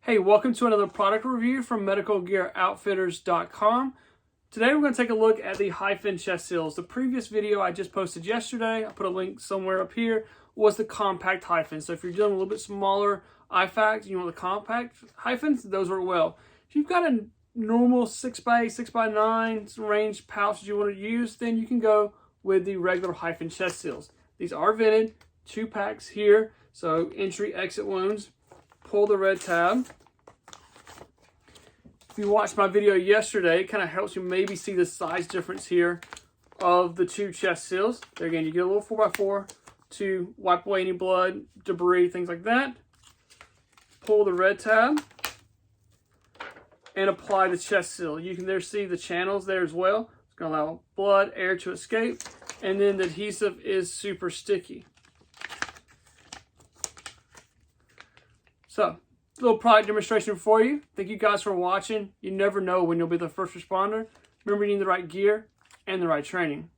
Hey, welcome to another product review from medicalgearoutfitters.com. Today we're going to take a look at the HyFin Chest Seals. The previous video I just posted yesterday, I put a link somewhere up here, was the compact HyFin. So if you're dealing with a little bit smaller IFACs and you want the compact HyFins, those work well. If you've got a normal 6x8, 6x9 range pouch that you want to use, then you can go with the regular HyFin Chest Seals. These are vented, 2 packs here, so entry, exit wounds. Pull the red tab. If you watched my video yesterday, it kind of helps you maybe see the size difference here of the 2 chest seals. There again, you get a little 4x4 to wipe away any blood, debris, things like that. Pull the red tab and apply the chest seal. You can there see the channels there as well. It's going to allow blood, air to escape, and then the adhesive is super sticky. So, little product demonstration for you. Thank you guys for watching. You never know when you'll be the first responder. Remember, you need the right gear and the right training.